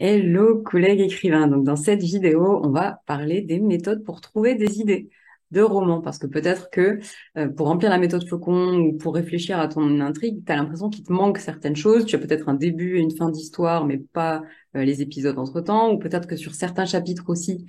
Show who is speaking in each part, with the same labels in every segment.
Speaker 1: Hello collègues écrivains. Donc dans cette vidéo, on va parler des méthodes pour trouver des idées de romans parce que peut-être que pour remplir la méthode Flocon ou pour réfléchir à ton intrigue, tu as l'impression qu'il te manque certaines choses. Tu as peut-être un début et une fin d'histoire, mais pas les épisodes entre-temps, ou peut-être que sur certains chapitres aussi,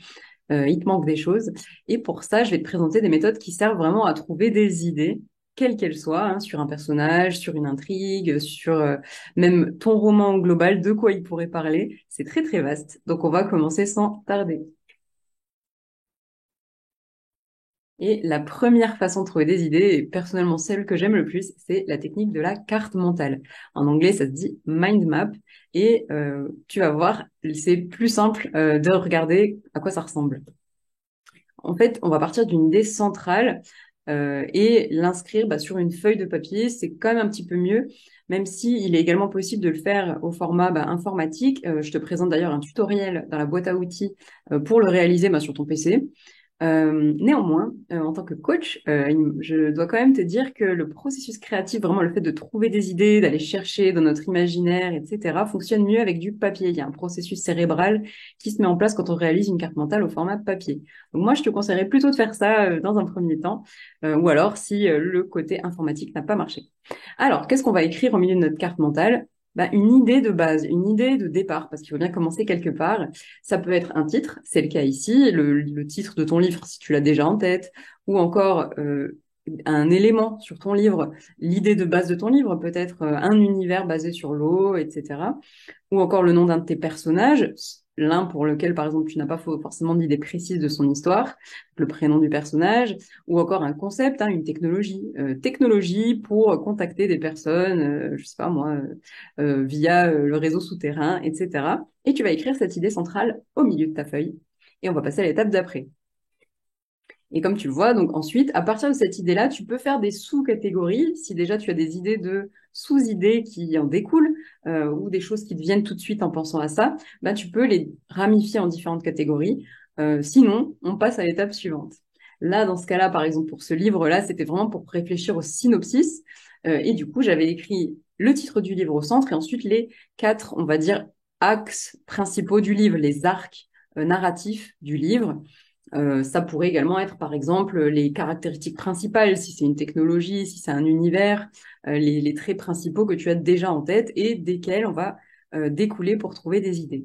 Speaker 1: il te manque des choses. Et pour ça, je vais te présenter des méthodes qui servent vraiment à trouver des idées, quelles qu'elles soient, hein, sur un personnage, sur une intrigue, sur même ton roman global, de quoi il pourrait parler. C'est très très vaste. Donc on va commencer sans tarder. Et la première façon de trouver des idées, et personnellement celle que j'aime le plus, c'est la technique de la carte mentale. En anglais, ça se dit mind map. Et tu vas voir, c'est plus simple de regarder à quoi ça ressemble. En fait, on va partir d'une idée centrale et l'inscrire sur une feuille de papier. C'est quand même un petit peu mieux, même si il est également possible de le faire au format informatique. Je te présente d'ailleurs un tutoriel dans la boîte à outils pour le réaliser sur ton PC. Néanmoins, en tant que coach, je dois quand même te dire que le processus créatif, vraiment le fait de trouver des idées, d'aller chercher dans notre imaginaire, etc., fonctionne mieux avec du papier. Il y a un processus cérébral qui se met en place quand on réalise une carte mentale au format papier. Donc moi, je te conseillerais plutôt de faire ça dans un premier temps, ou alors si le côté informatique n'a pas marché. Alors, qu'est-ce qu'on va écrire au milieu de notre carte mentale? Une idée de base, une idée de départ, parce qu'il faut bien commencer quelque part. Ça peut être un titre, c'est le cas ici, le titre de ton livre si tu l'as déjà en tête, ou encore un élément sur ton livre, l'idée de base de ton livre, peut-être un univers basé sur l'eau, etc. Ou encore le nom d'un de tes personnages, l'un pour lequel, par exemple, tu n'as pas forcément d'idée précise de son histoire, le prénom du personnage, ou encore un concept, hein, une technologie. Technologie pour contacter des personnes, je sais pas moi, via le réseau souterrain, etc. Et tu vas écrire cette idée centrale au milieu de ta feuille. Et on va passer à l'étape d'après. Et comme tu le vois, donc ensuite, à partir de cette idée-là, tu peux faire des sous-catégories. Si déjà tu as des idées de sous-idées qui en découlent, ou des choses qui te viennent tout de suite en pensant à ça, tu peux les ramifier en différentes catégories. Sinon, on passe à l'étape suivante. Là, dans ce cas-là, par exemple, pour ce livre-là, c'était vraiment pour réfléchir au synopsis. Et du coup, j'avais écrit le titre du livre au centre et ensuite les quatre, on va dire, axes principaux du livre, les arcs narratifs du livre. Ça pourrait également être, par exemple, les caractéristiques principales, si c'est une technologie, si c'est un univers, les traits principaux que tu as déjà en tête et desquels on va découler pour trouver des idées.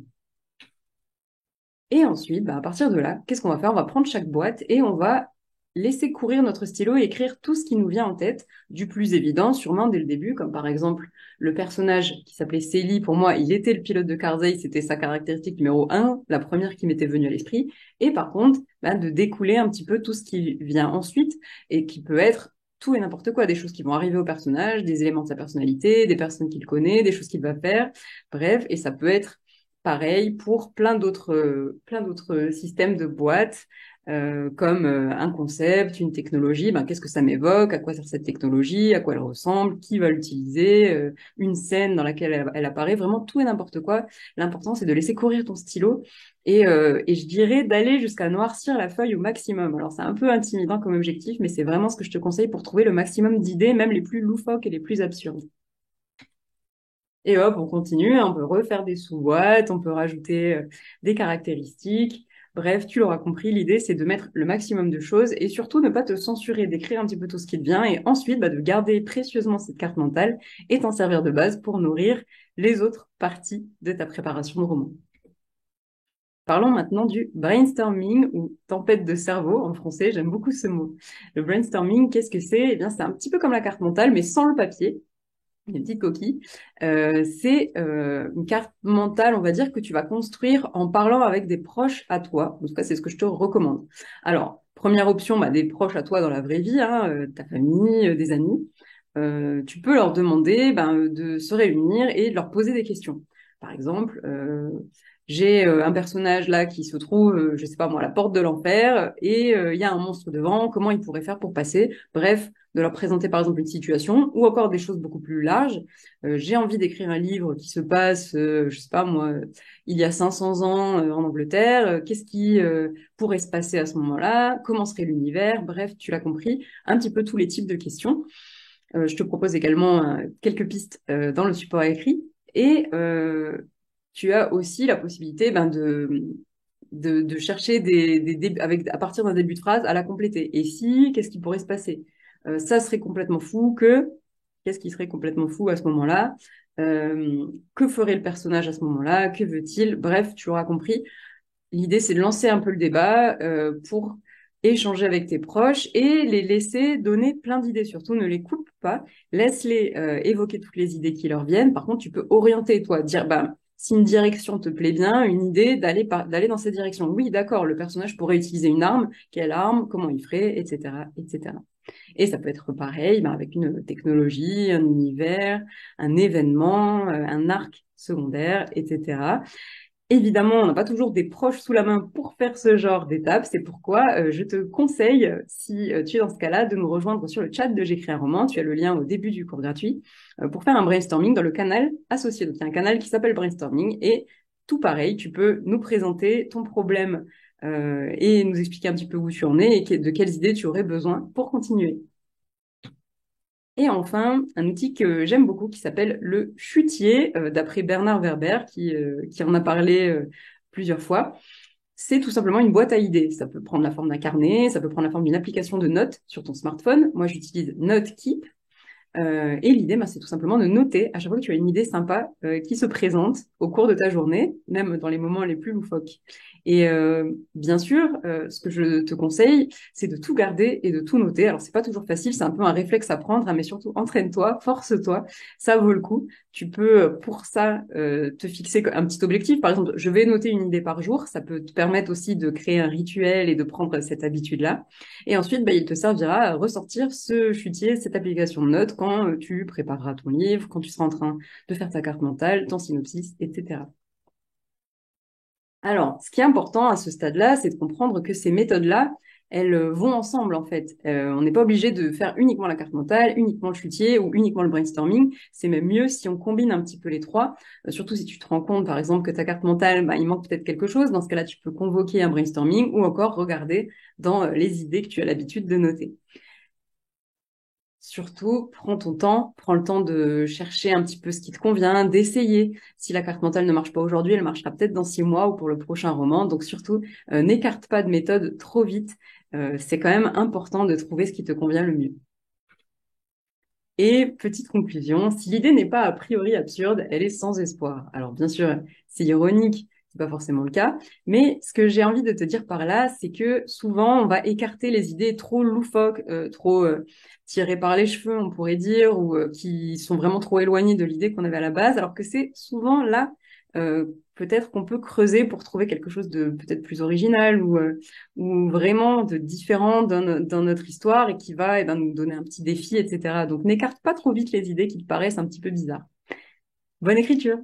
Speaker 1: Et ensuite, à partir de là, qu'est-ce qu'on va faire? On va prendre chaque boîte et on va laisser courir notre stylo et écrire tout ce qui nous vient en tête, du plus évident, sûrement dès le début, comme par exemple le personnage qui s'appelait Célie. Pour moi, il était le pilote de Karzai, c'était sa caractéristique numéro un, la première qui m'était venue à l'esprit. Et par contre, de découler un petit peu tout ce qui vient ensuite et qui peut être tout et n'importe quoi, des choses qui vont arriver au personnage, des éléments de sa personnalité, des personnes qu'il connaît, des choses qu'il va faire, bref, et ça peut être pareil pour plein d'autres systèmes de boîtes, comme un concept, une technologie. Qu'est-ce que ça m'évoque? À quoi sert cette technologie? À quoi elle ressemble? Qui va l'utiliser? Une scène dans laquelle elle apparaît. Vraiment tout et n'importe quoi. L'important, c'est de laisser courir ton stylo et je dirais d'aller jusqu'à noircir la feuille au maximum. Alors, c'est un peu intimidant comme objectif, mais c'est vraiment ce que je te conseille pour trouver le maximum d'idées, même les plus loufoques et les plus absurdes. Et hop, on continue, on peut refaire des sous-boîtes, on peut rajouter des caractéristiques. Bref, tu l'auras compris, l'idée c'est de mettre le maximum de choses et surtout ne pas te censurer, d'écrire un petit peu tout ce qui te vient et ensuite de garder précieusement cette carte mentale et t'en servir de base pour nourrir les autres parties de ta préparation de roman. Parlons maintenant du brainstorming ou tempête de cerveau en français, j'aime beaucoup ce mot. Le brainstorming, qu'est-ce que c'est? Eh bien, c'est un petit peu comme la carte mentale, mais sans le papier, une petite coquille. C'est une carte mentale, on va dire, que tu vas construire en parlant avec des proches à toi. En tout cas, c'est ce que je te recommande. Alors, première option, des proches à toi dans la vraie vie, hein, ta famille, des amis. Tu peux leur demander de se réunir et de leur poser des questions. Par exemple, j'ai un personnage là qui se trouve, je sais pas moi, à la porte de l'enfer et il y a un monstre devant. Comment il pourrait faire pour passer? Bref, de leur présenter par exemple une situation ou encore des choses beaucoup plus larges. J'ai envie d'écrire un livre qui se passe, je sais pas moi, il y a 500 ans en Angleterre. Qu'est-ce qui pourrait se passer à ce moment-là? Comment serait l'univers? Bref, tu l'as compris, un petit peu tous les types de questions. Je te propose également quelques pistes dans le support écrit et tu as aussi la possibilité de chercher à partir d'un début de phrase à la compléter. Et si, qu'est-ce qui pourrait se passer? Ça serait complètement fou que, qu'est-ce qui serait complètement fou à ce moment-là? Que ferait le personnage à ce moment-là? Que veut-il? Bref, tu l'auras compris. L'idée, c'est de lancer un peu le débat pour échanger avec tes proches et les laisser donner plein d'idées. Surtout, ne les coupe pas. Laisse-les évoquer toutes les idées qui leur viennent. Par contre, tu peux orienter, toi, dire, bah, si une direction te plaît bien, une idée, d'aller dans cette direction. Oui, d'accord, le personnage pourrait utiliser une arme. Quelle arme? Comment il ferait? Etc., etc. Et ça peut être pareil, bah, avec une technologie, un univers, un événement, un arc secondaire, etc. Évidemment, on n'a pas toujours des proches sous la main pour faire ce genre d'étape. C'est pourquoi je te conseille, si tu es dans ce cas-là, de nous rejoindre sur le chat de J'écris un roman. Tu as le lien au début du cours gratuit pour faire un brainstorming dans le canal associé. Donc, il y a un canal qui s'appelle Brainstorming et tout pareil, tu peux nous présenter ton problème et nous expliquer un petit peu où tu en es et de quelles idées tu aurais besoin pour continuer. Et enfin, un outil que j'aime beaucoup qui s'appelle le chutier, d'après Bernard Werber, qui en a parlé plusieurs fois. C'est tout simplement une boîte à idées. Ça peut prendre la forme d'un carnet, ça peut prendre la forme d'une application de notes sur ton smartphone. Moi, j'utilise NoteKeep. Et l'idée, c'est tout simplement de noter à chaque fois que tu as une idée sympa qui se présente au cours de ta journée, même dans les moments les plus loufoques. Et bien sûr, ce que je te conseille, c'est de tout garder et de tout noter. Alors, c'est pas toujours facile, c'est un peu un réflexe à prendre, hein, mais surtout entraîne-toi, force-toi, ça vaut le coup. Tu peux, pour ça, te fixer un petit objectif. Par exemple, je vais noter une idée par jour. Ça peut te permettre aussi de créer un rituel et de prendre cette habitude-là. Et ensuite, il te servira à ressortir ce chutier, cette application de notes quand tu prépareras ton livre, quand tu seras en train de faire ta carte mentale, ton synopsis, etc. Alors, ce qui est important à ce stade-là, c'est de comprendre que ces méthodes-là, elles vont ensemble en fait. On n'est pas obligé de faire uniquement la carte mentale, uniquement le chutier ou uniquement le brainstorming. C'est même mieux si on combine un petit peu les trois. Surtout si tu te rends compte, par exemple, que ta carte mentale, il manque peut-être quelque chose. Dans ce cas-là, tu peux convoquer un brainstorming ou encore regarder dans les idées que tu as l'habitude de noter. Surtout, prends ton temps, prends le temps de chercher un petit peu ce qui te convient, d'essayer. Si la carte mentale ne marche pas aujourd'hui, elle marchera peut-être dans 6 mois ou pour le prochain roman. Donc surtout, n'écarte pas de méthode trop vite. C'est quand même important de trouver ce qui te convient le mieux. Et petite conclusion, si l'idée n'est pas a priori absurde, elle est sans espoir. Alors bien sûr, c'est ironique, c'est pas forcément le cas, mais ce que j'ai envie de te dire par là, c'est que souvent on va écarter les idées trop loufoques, trop tirées par les cheveux, on pourrait dire, ou qui sont vraiment trop éloignées de l'idée qu'on avait à la base, alors que c'est souvent là peut-être qu'on peut creuser pour trouver quelque chose de peut-être plus original ou vraiment de différent dans notre histoire et qui va nous donner un petit défi, etc. Donc n'écarte pas trop vite les idées qui te paraissent un petit peu bizarres. Bonne écriture!